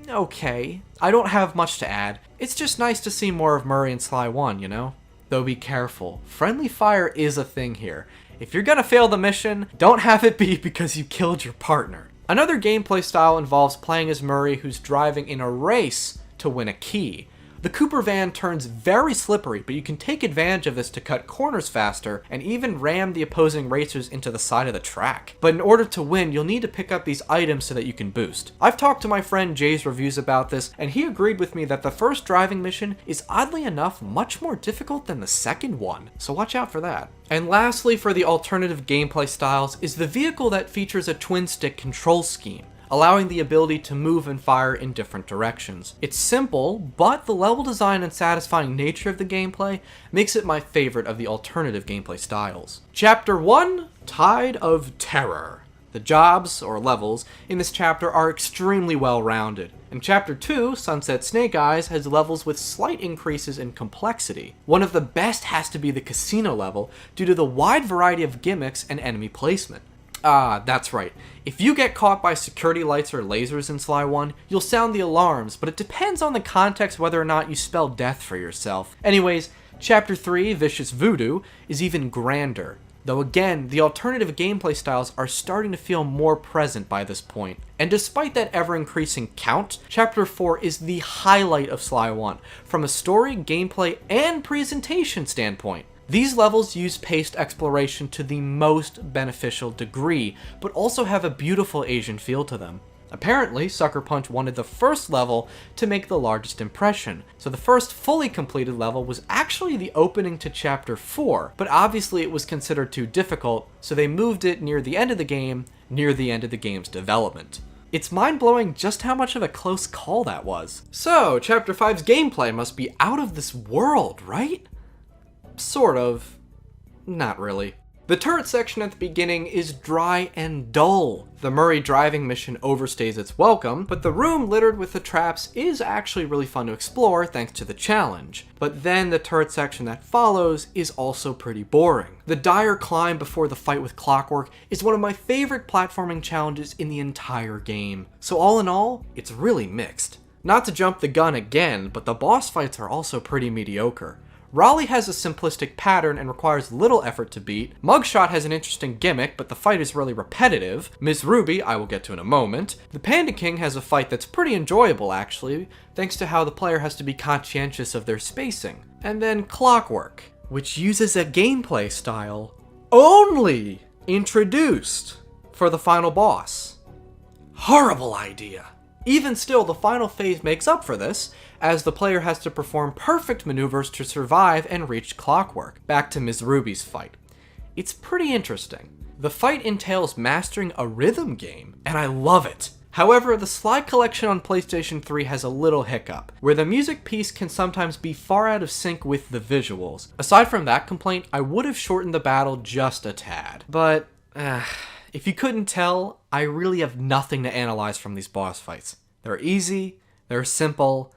okay. I don't have much to add. It's just nice to see more of Murray in Sly 1, you know? Though be careful, friendly fire is a thing here. If you're gonna fail the mission, don't have it be because you killed your partner. Another gameplay style involves playing as Murray, who's driving in a race to win a key. The Cooper van turns very slippery, but you can take advantage of this to cut corners faster and even ram the opposing racers into the side of the track. But in order to win, you'll need to pick up these items so that you can boost. I've talked to my friend Jay's reviews about this, and he agreed with me that the first driving mission is oddly enough much more difficult than the second one, so watch out for that. And lastly, for the alternative gameplay styles, is the vehicle that features a twin-stick control scheme, allowing the ability to move and fire in different directions. It's simple, but the level design and satisfying nature of the gameplay makes it my favorite of the alternative gameplay styles. Chapter 1, Tide of Terror. The jobs, or levels, in this chapter are extremely well-rounded. And Chapter 2, Sunset Snake Eyes, has levels with slight increases in complexity. One of the best has to be the casino level, due to the wide variety of gimmicks and enemy placement. Ah, that's right. If you get caught by security lights or lasers in Sly 1, you'll sound the alarms, but it depends on the context whether or not you spell death for yourself. Anyways, Chapter 3, Vicious Voodoo, is even grander. Though again, the alternative gameplay styles are starting to feel more present by this point. And despite that ever-increasing count, Chapter 4 is the highlight of Sly 1, from a story, gameplay, and presentation standpoint. These levels use paced exploration to the most beneficial degree, but also have a beautiful Asian feel to them. Apparently, Sucker Punch wanted the first level to make the largest impression, so the first fully completed level was actually the opening to Chapter 4, but obviously it was considered too difficult, so they moved it near the end of the game, near the end of the game's development. It's mind-blowing just how much of a close call that was. So, Chapter 5's gameplay must be out of this world, right? Sort of. Not really. The turret section at the beginning is dry and dull. The Murray driving mission overstays its welcome, but the room littered with the traps is actually really fun to explore thanks to the challenge. But then the turret section that follows is also pretty boring. The dire climb before the fight with Clockwork is one of my favorite platforming challenges in the entire game. So all in all, it's really mixed. Not to jump the gun again, but the boss fights are also pretty mediocre. Raleigh has a simplistic pattern and requires little effort to beat. Mugshot has an interesting gimmick, but the fight is really repetitive. Ms. Ruby, I will get to in a moment. The Panda King has a fight that's pretty enjoyable actually, thanks to how the player has to be conscientious of their spacing. And then Clockwork, which uses a gameplay style only introduced for the final boss. Horrible idea. Even still, the final phase makes up for this, as the player has to perform perfect maneuvers to survive and reach Clockwork. Back to Ms. Ruby's fight. It's pretty interesting. The fight entails mastering a rhythm game, and I love it. However, the Sly collection on PlayStation 3 has a little hiccup, where the music piece can sometimes be far out of sync with the visuals. Aside from that complaint, I would have shortened the battle just a tad. But, if you couldn't tell, I really have nothing to analyze from these boss fights. They're easy, they're simple,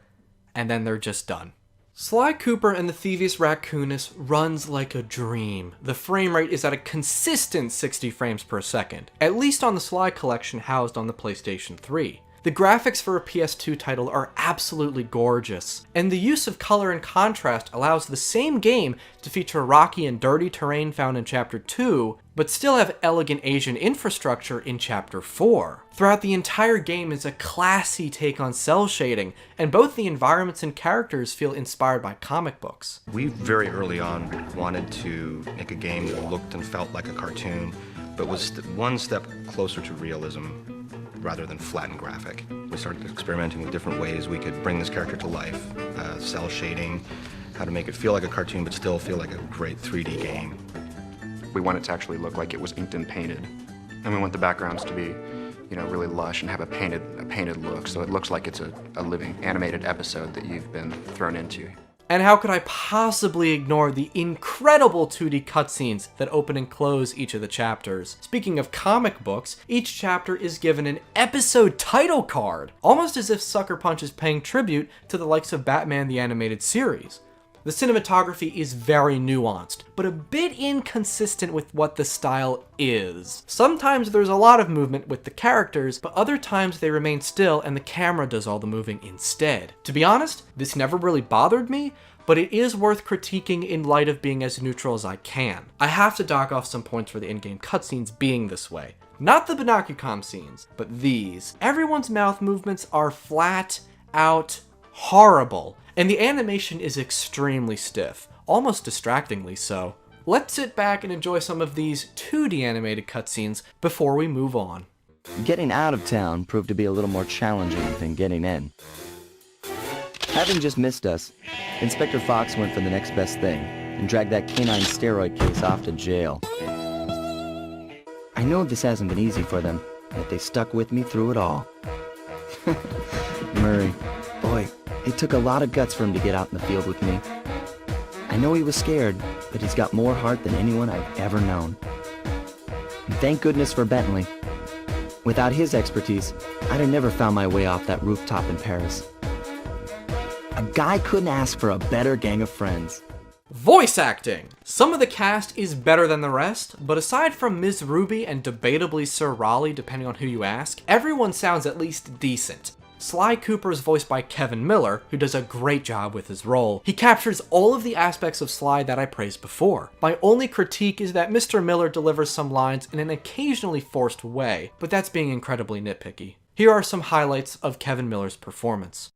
and then they're just done. Sly Cooper and the Thievius Raccoonus runs like a dream. The frame rate is at a consistent 60 frames per second, at least on the Sly collection housed on the PlayStation 3. The graphics for a PS2 title are absolutely gorgeous, and the use of color and contrast allows the same game to feature rocky and dirty terrain found in Chapter 2, but still have elegant Asian infrastructure in Chapter 4. Throughout the entire game is a classy take on cell shading, and both the environments and characters feel inspired by comic books. We very early on wanted to make a game that looked and felt like a cartoon, but was one step closer to realism rather than flat and graphic. We started experimenting with different ways we could bring this character to life. Cell shading, how to make it feel like a cartoon but still feel like a great 3D game. We want it to actually look like it was inked and painted. And we want the backgrounds to be, really lush and have a painted look, so it looks like it's a living animated episode that you've been thrown into. And how could I possibly ignore the incredible 2D cutscenes that open and close each of the chapters? Speaking of comic books, each chapter is given an episode title card, almost as if Sucker Punch is paying tribute to the likes of Batman the Animated Series. The cinematography is very nuanced, but a bit inconsistent with what the style is. Sometimes there's a lot of movement with the characters, but other times they remain still and the camera does all the moving instead. To be honest, this never really bothered me, but it is worth critiquing in light of being as neutral as I can. I have to dock off some points for the in-game cutscenes being this way. Not the Binocucom scenes, but these. Everyone's mouth movements are flat out horrible, and the animation is extremely stiff, almost distractingly so. Let's sit back and enjoy some of these 2D animated cutscenes before we move on. Getting out of town proved to be a little more challenging than getting in. Having just missed us, Inspector Fox went for the next best thing and dragged that canine steroid case off to jail. I know this hasn't been easy for them, yet they stuck with me through it all. Murray, boy, it took a lot of guts for him to get out in the field with me. I know he was scared, but he's got more heart than anyone I've ever known. And thank goodness for Bentley. Without his expertise, I'd have never found my way off that rooftop in Paris. A guy couldn't ask for a better gang of friends. Voice acting! Some of the cast is better than the rest, but aside from Ms. Ruby and debatably Sir Raleigh, depending on who you ask, everyone sounds at least decent. Sly Cooper is voiced by Kevin Miller, who does a great job with his role. He captures all of the aspects of Sly that I praised before. My only critique is that Mr. Miller delivers some lines in an occasionally forced way, but that's being incredibly nitpicky. Here are some highlights of Kevin Miller's performance.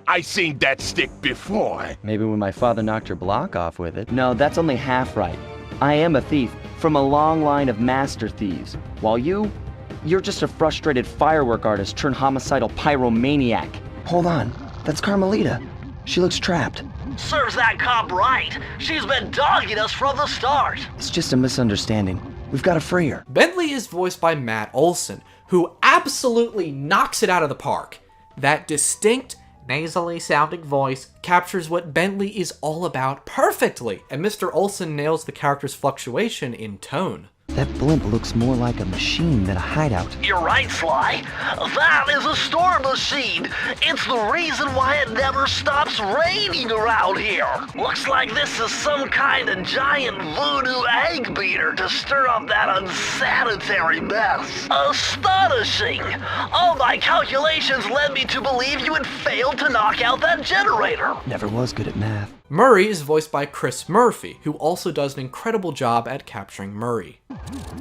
I seen that stick before. Maybe when my father knocked your block off with it. No, that's only half right. I am a thief from a long line of master thieves, while you're just a frustrated firework artist turned homicidal pyromaniac. Hold on, that's Carmelita. She looks trapped. Serves that cop right. She's been dogging us from the start. It's just a misunderstanding. We've got to free her. Bentley is voiced by Matt Olson, who absolutely knocks it out of the park. That distinct, nasally sounding voice captures what Bentley is all about perfectly, and Mr. Olson nails the character's fluctuation in tone. That blimp looks more like a machine than a hideout. You're right, Sly. That is a storm machine. It's the reason why it never stops raining around here. Looks like this is some kind of giant voodoo egg beater to stir up that unsanitary mess. Astonishing! All my calculations led me to believe you had failed to knock out that generator. Never was good at math. Murray is voiced by Chris Murphy, who also does an incredible job at capturing Murray.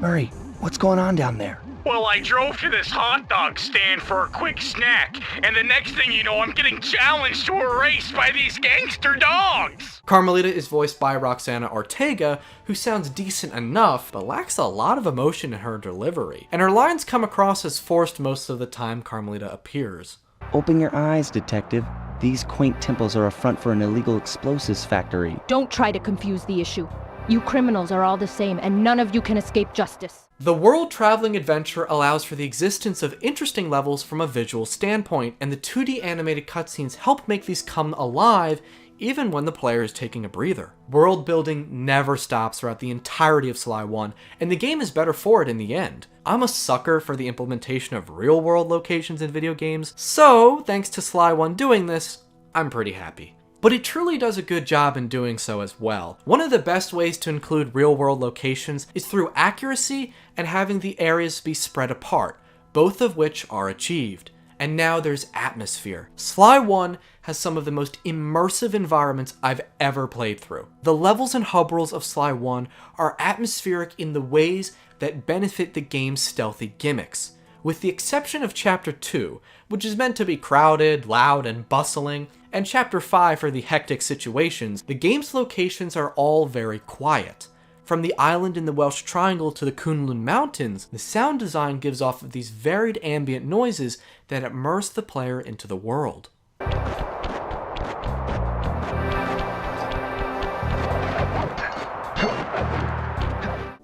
Murray, what's going on down there? Well, I drove to this hot dog stand for a quick snack, and the next thing you know, I'm getting challenged to a race by these gangster dogs! Carmelita is voiced by Roxana Ortega, who sounds decent enough, but lacks a lot of emotion in her delivery. And her lines come across as forced most of the time Carmelita appears. Open your eyes, detective. These quaint temples are a front for an illegal explosives factory. Don't try to confuse the issue. You criminals are all the same, and none of you can escape justice. The world-traveling adventure allows for the existence of interesting levels from a visual standpoint, and the 2D animated cutscenes help make these come alive even when the player is taking a breather. World building never stops throughout the entirety of Sly 1, and the game is better for it in the end. I'm a sucker for the implementation of real-world locations in video games, so thanks to Sly 1 doing this, I'm pretty happy. But it truly does a good job in doing so as well. One of the best ways to include real-world locations is through accuracy and having the areas be spread apart, both of which are achieved. And now there's atmosphere. Sly 1 has some of the most immersive environments I've ever played through. The levels and hub worlds of Sly 1 are atmospheric in the ways that benefit the game's stealthy gimmicks, with the exception of Chapter 2, which is meant to be crowded, loud, and bustling, and Chapter 5 for the hectic situations. The game's locations are all very quiet. From the island in the Welsh Triangle to the Kunlun Mountains, the sound design gives off of these varied ambient noises that immerse the player into the world.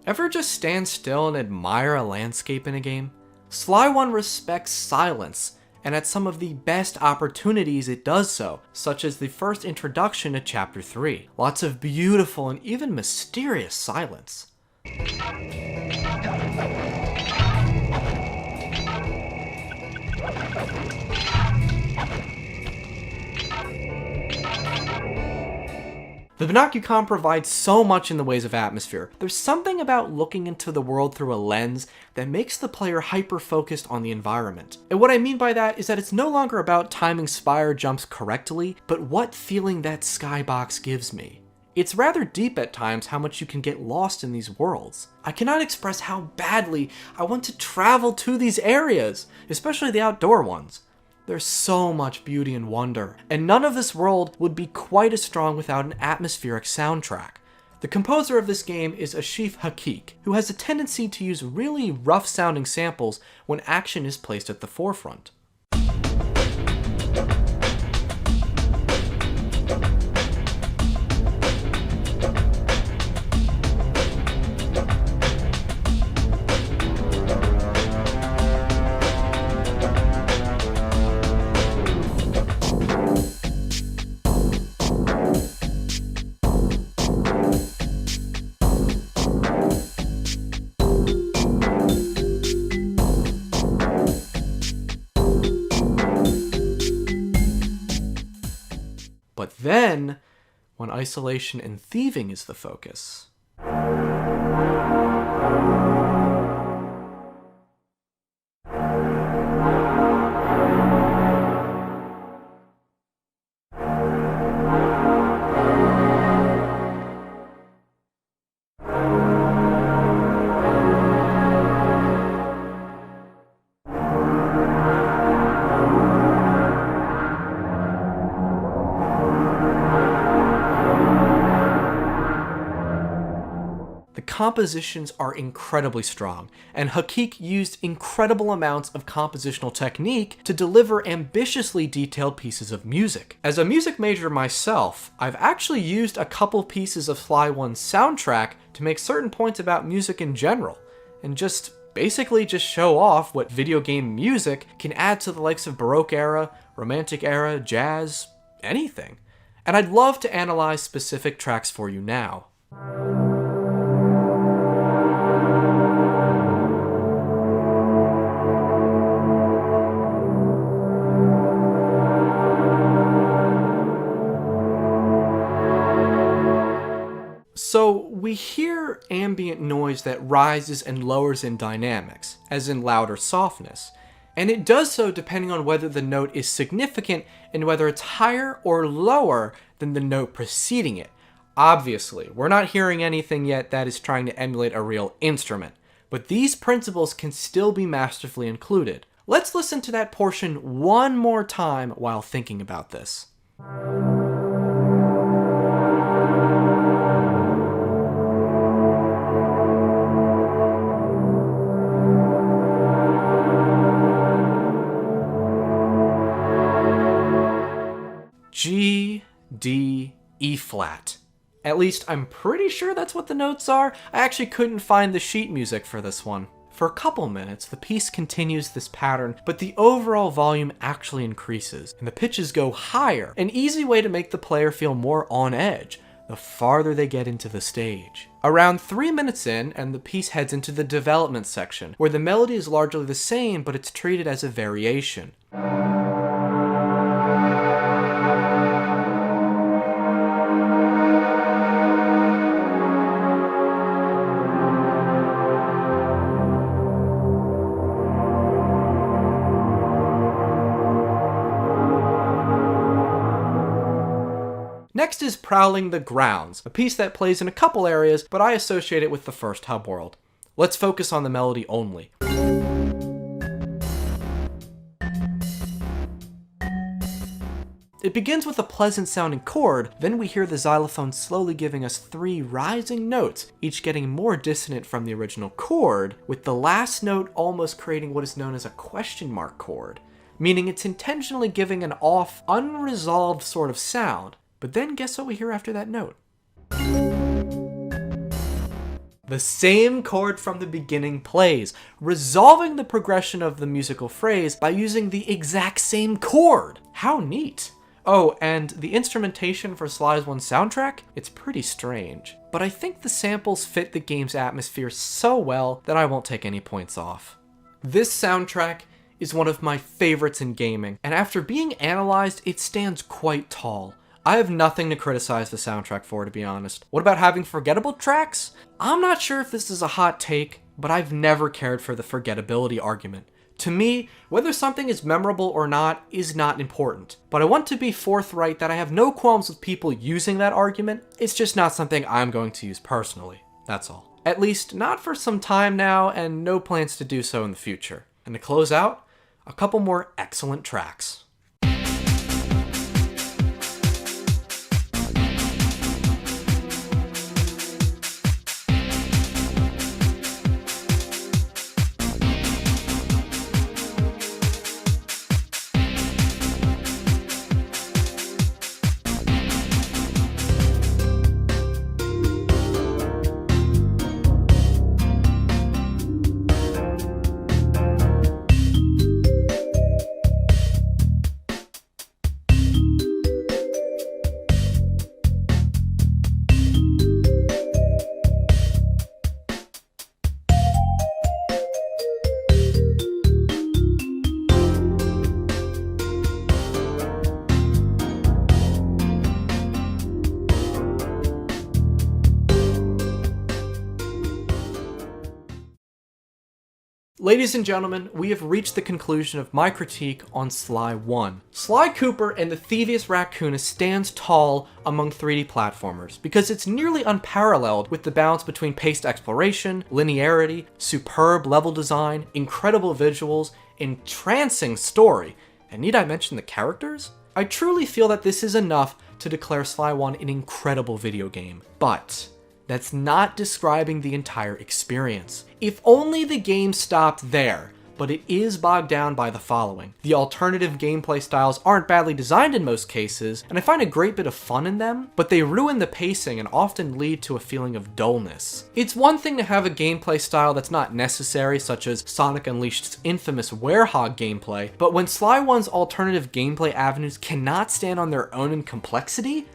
Ever just stand still and admire a landscape in a game? Sly 1 respects silence, and at some of the best opportunities it does so, such as the first introduction to Chapter 3. Lots of beautiful and even mysterious silence. The Binocucom provides so much in the ways of atmosphere. There's something about looking into the world through a lens that makes the player hyper-focused on the environment. And what I mean by that is that it's no longer about timing spire jumps correctly, but what feeling that skybox gives me. It's rather deep at times how much you can get lost in these worlds. I cannot express how badly I want to travel to these areas, especially the outdoor ones. There's so much beauty and wonder, and none of this world would be quite as strong without an atmospheric soundtrack. The composer of this game is Ashif Hakik, who has a tendency to use really rough-sounding samples when action is placed at the forefront. But then, when isolation and thieving is the focus, the compositions are incredibly strong, and Hakik used incredible amounts of compositional technique to deliver ambitiously detailed pieces of music. As a music major myself, I've actually used a couple pieces of Sly 1's soundtrack to make certain points about music in general, and basically just show off what video game music can add to the likes of Baroque era, Romantic era, jazz, anything. And I'd love to analyze specific tracks for you now. So we hear ambient noise that rises and lowers in dynamics, as in loud or softness, and it does so depending on whether the note is significant and whether it's higher or lower than the note preceding it. Obviously, we're not hearing anything yet that is trying to emulate a real instrument, but these principles can still be masterfully included. Let's listen to that portion one more time while thinking about this. G, D, E flat. At least I'm pretty sure that's what the notes are. I actually couldn't find the sheet music for this one. For a couple minutes, the piece continues this pattern, but the overall volume actually increases, and the pitches go higher, an easy way to make the player feel more on edge the farther they get into the stage. Around 3 minutes in, and the piece heads into the development section, where the melody is largely the same, but it's treated as a variation. Next is Prowling the Grounds, a piece that plays in a couple areas, but I associate it with the first hub world. Let's focus on the melody only. It begins with a pleasant sounding chord, then we hear the xylophone slowly giving us 3 rising notes, each getting more dissonant from the original chord, with the last note almost creating what is known as a question mark chord, meaning it's intentionally giving an off, unresolved sort of sound. But then guess what we hear after that note? The same chord from the beginning plays, resolving the progression of the musical phrase by using the exact same chord. How neat. Oh, and the instrumentation for Sly's 1 soundtrack? It's pretty strange. But I think the samples fit the game's atmosphere so well that I won't take any points off. This soundtrack is one of my favorites in gaming, and after being analyzed, it stands quite tall. I have nothing to criticize the soundtrack for, to be honest. What about having forgettable tracks? I'm not sure if this is a hot take, but I've never cared for the forgettability argument. To me, whether something is memorable or not is not important, but I want to be forthright that I have no qualms with people using that argument. It's just not something I'm going to use personally, that's all. At least not for some time now, and no plans to do so in the future. And to close out, a couple more excellent tracks. Ladies and gentlemen, we have reached the conclusion of my critique on Sly 1. Sly Cooper and the Thievius Raccoonus stands tall among 3D platformers because it's nearly unparalleled with the balance between paced exploration, linearity, superb level design, incredible visuals, entrancing story, and need I mention the characters? I truly feel that this is enough to declare Sly 1 an incredible video game, but that's not describing the entire experience. If only the game stopped there, but it is bogged down by the following. The alternative gameplay styles aren't badly designed in most cases, and I find a great bit of fun in them, but they ruin the pacing and often lead to a feeling of dullness. It's one thing to have a gameplay style that's not necessary, such as Sonic Unleashed's infamous Werehog gameplay, but when Sly 1's alternative gameplay avenues cannot stand on their own in complexity,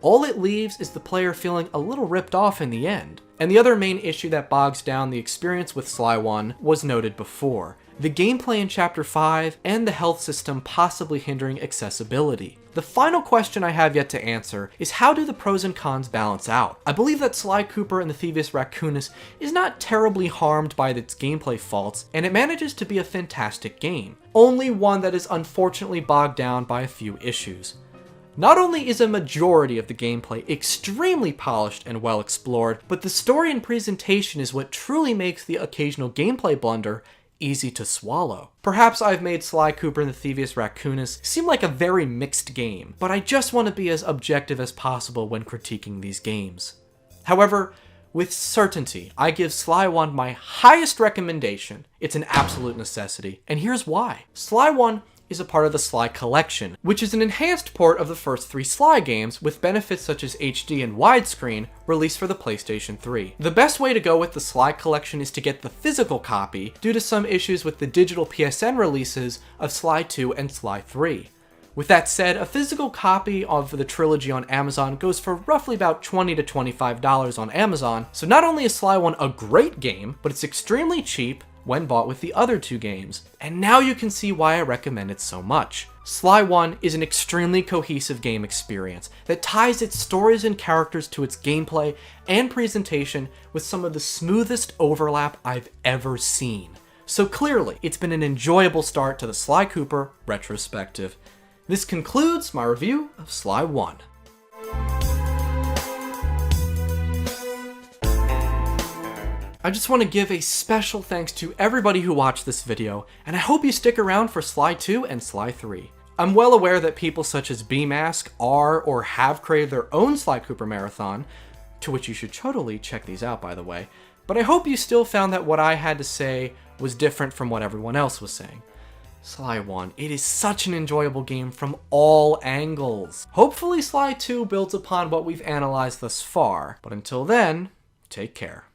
all it leaves is the player feeling a little ripped off in the end. And the other main issue that bogs down the experience with Sly 1 was noted before. The gameplay in Chapter 5 and the health system possibly hindering accessibility. The final question I have yet to answer is how do the pros and cons balance out? I believe that Sly Cooper and the Thievius Raccoonus is not terribly harmed by its gameplay faults, and it manages to be a fantastic game. Only one that is unfortunately bogged down by a few issues. Not only is a majority of the gameplay extremely polished and well explored, but the story and presentation is what truly makes the occasional gameplay blunder easy to swallow. Perhaps I've made Sly Cooper and the Thievius Raccoonus seem like a very mixed game, but I just want to be as objective as possible when critiquing these games. However, with certainty, I give Sly 1 my highest recommendation. It's an absolute necessity, and here's why. Sly 1 is a part of the Sly Collection, which is an enhanced port of the first 3 Sly games with benefits such as HD and widescreen released for the PlayStation 3. The best way to go with the Sly Collection is to get the physical copy due to some issues with the digital PSN releases of Sly 2 and Sly 3. With that said, a physical copy of the trilogy on Amazon goes for roughly about $20 to $25 on Amazon, so not only is Sly 1 a great game, but it's extremely cheap when bought with the other 2 games. And now you can see why I recommend it so much. Sly 1 is an extremely cohesive game experience that ties its stories and characters to its gameplay and presentation with some of the smoothest overlap I've ever seen. So clearly, it's been an enjoyable start to the Sly Cooper Retrospective. This concludes my review of Sly 1. I just want to give a special thanks to everybody who watched this video, and I hope you stick around for Sly 2 and Sly 3. I'm well aware that people such as B-Mask are or have created their own Sly Cooper marathon, to which you should totally check these out by the way, but I hope you still found that what I had to say was different from what everyone else was saying. Sly 1, it is such an enjoyable game from all angles. Hopefully Sly 2 builds upon what we've analyzed thus far, but until then, take care.